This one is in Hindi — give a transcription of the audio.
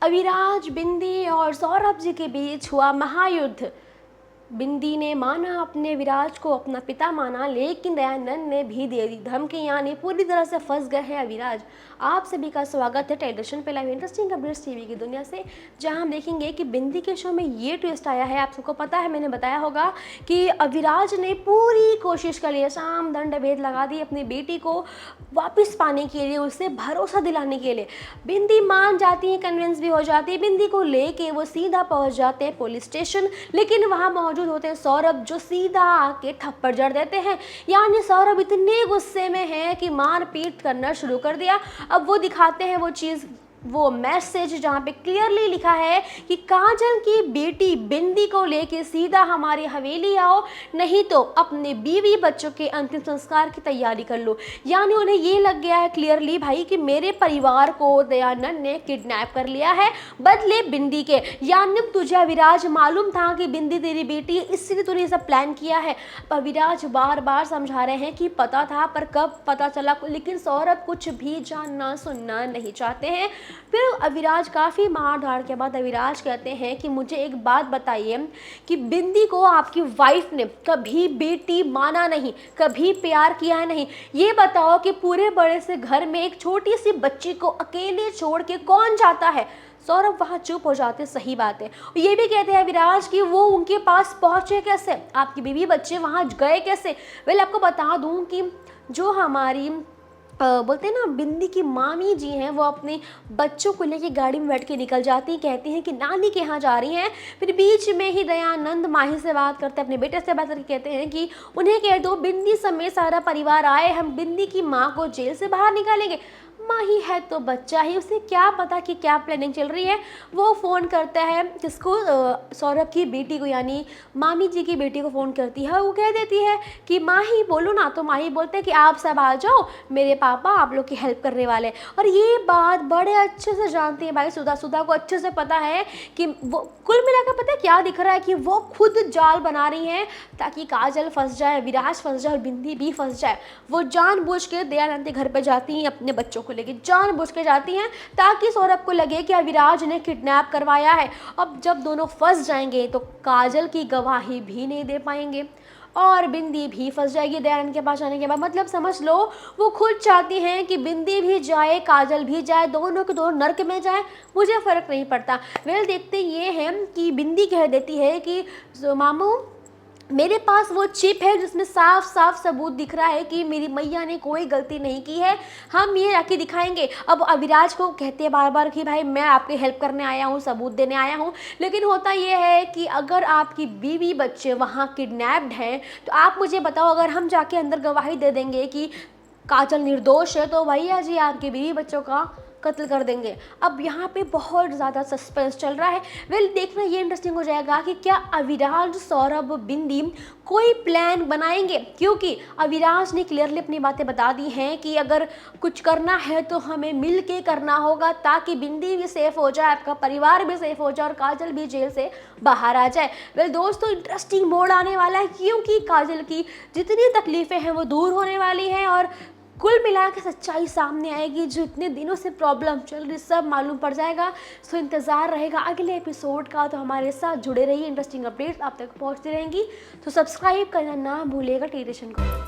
अविराज, बिंदी और सौरभ जी के बीच हुआ महायुद्ध। बिंदी ने माना अपने विराज को अपना पिता माना, लेकिन दयानंद ने भी दे दी धमकी, यानी पूरी तरह से फंस गए हैं अविराज। आप सभी का स्वागत है टेलीविजन पे लाइव इंटरेस्टिंग अपडेट्स टीवी की दुनिया से, जहां हम देखेंगे कि बिंदी के शो में ये ट्विस्ट आया है। आप सबको पता है, मैंने बताया होगा कि अविराज ने पूरी कोशिश कर लिया, साम दंड भेद लगा दी अपनी बेटी को वापस पाने के लिए, उसे भरोसा दिलाने के लिए। बिंदी मान जाती है, कन्विंस भी हो जाती है। बिंदी को लेके वो सीधा पहुंच जाते हैं पुलिस स्टेशन, लेकिन वहां मौजूद होते हैं सौरभ, जो सीधा आके थप्पड़ जड़ देते हैं। यानी सौरभ इतने गुस्से में है कि मार पीट करना शुरू कर दिया। अब वो दिखाते हैं वो चीज़, वो मैसेज जहाँ पे क्लियरली लिखा है कि काजल की बेटी बिंदी को लेके सीधा हमारी हवेली आओ, नहीं तो अपने बीवी बच्चों के अंतिम संस्कार की तैयारी कर लो। यानी उन्हें ये लग गया है क्लियरली भाई कि मेरे परिवार को दयानंद ने किडनैप कर लिया है बदले बिंदी के। यानी तुझे अविराज मालूम था कि बिंदी तेरी बेटी है, इसलिए तूने ये सब प्लान किया है। अविराज बार बार समझा रहे हैं कि पता था, पर कब पता चला, लेकिन सौरभ कुछ भी जानना सुनना नहीं चाहते हैं। फिर अविराज काफ़ी मार धाड़ के बाद अविराज कहते हैं कि मुझे एक बात बताइए कि बिंदी को आपकी वाइफ ने कभी बेटी माना नहीं, कभी प्यार किया नहीं। ये बताओ कि पूरे बड़े से घर में एक छोटी सी बच्ची को अकेले छोड़ के कौन जाता है। सौरभ वहाँ चुप हो जाते, सही बात है। ये भी कहते हैं अविराज कि वो उनके पास पहुँचे कैसे, आपकी बीवी बच्चे वहाँ गए कैसे। वेल, आपको बता दूँ कि जो हमारी बोलते हैं ना, बिंदी की मामी जी हैं, वो अपने बच्चों को लेके गाड़ी में बैठ के निकल जाती हैं, कहती हैं कि नानी के यहाँ जा रही हैं। फिर बीच में ही दयानंद माही से बात करते हैं, अपने बेटे से बात करके कहते हैं कि उन्हें कह दो बिंदी समेत सारा परिवार आए, हम बिंदी की माँ को जेल से बाहर निकालेंगे। माही है तो बच्चा ही, उसे क्या पता कि क्या प्लानिंग चल रही है। वो फ़ोन करता है किसको, सौरभ की बेटी को, यानी मामी जी की बेटी को फ़ोन करती है। वो कह देती है कि माही बोलो ना, तो माही बोलते हैं कि आप सब आ जाओ, मेरे पापा आप लोग की हेल्प करने वाले। और ये बात बड़े अच्छे से जानती है भाई सुधा को अच्छे से पता है कि वो कुल मिलाकर पता है क्या दिख रहा है, कि वो खुद जाल बना रही हैं ताकि काजल फंस जाए, विराज फंस जाए और बिंदी भी फंस जाए। वो जानबूझ के दयानंद के घर पर जाती हैं, अपने बच्चों को लेके जानबूझ के जाती हैं ताकि सौरभ को लगे कि अविराज ने किडनैप करवाया है। अब जब दोनों फंस जाएंगे तो काजल की गवाही भी नहीं दे पाएंगे और बिंदी भी फंस जाएगी दयानंद के पास जाने के बाद। मतलब समझ लो, वो खुद चाहती हैं कि बिंदी भी जाए, काजल भी जाए, दोनों के दोनों नर्क में जाए, मुझे फ़र्क नहीं पड़ता। वेल, देखते ये हैं कि बिंदी कह देती है कि मामू मेरे पास वो चिप है जिसमें साफ साफ सबूत दिख रहा है कि मेरी मैया ने कोई गलती नहीं की है, हम ये रख के दिखाएंगे। अब अविराज को कहते हैं बार बार कि भाई मैं आपकी हेल्प करने आया हूँ, सबूत देने आया हूँ, लेकिन होता ये है कि अगर आपकी बीवी बच्चे वहाँ किडनैप्ड हैं तो आप मुझे बताओ, अगर हम जाके अंदर गवाही दे देंगे कि काजल निर्दोष है तो भैया जी आपके बीवी बच्चों का कत्ल कर देंगे। अब यहाँ पे बहुत ज़्यादा सस्पेंस चल रहा है। वेल, देखना ये इंटरेस्टिंग हो जाएगा कि क्या अविराज, सौरभ, बिंदी कोई प्लान बनाएंगे, क्योंकि अविराज ने क्लियरली अपनी बातें बता दी हैं कि अगर कुछ करना है तो हमें मिल के करना होगा ताकि बिंदी भी सेफ हो जाए, आपका परिवार भी सेफ हो जाए और काजल भी जेल से बाहर आ जाए। वेल दोस्तों, इंटरेस्टिंग मोड़ आने वाला है क्योंकि काजल की जितनी तकलीफ़ें हैं वो दूर होने वाली हैं और कुल मिला के सच्चाई सामने आएगी। जो इतने दिनों से प्रॉब्लम चल रही सब मालूम पड़ जाएगा। सो इंतज़ार रहेगा अगले एपिसोड का, तो हमारे साथ जुड़े रहिए, इंटरेस्टिंग अपडेट्स आप तक पहुंचती रहेंगी। तो सब्सक्राइब करना ना भूलिएगा टेलीविजन को।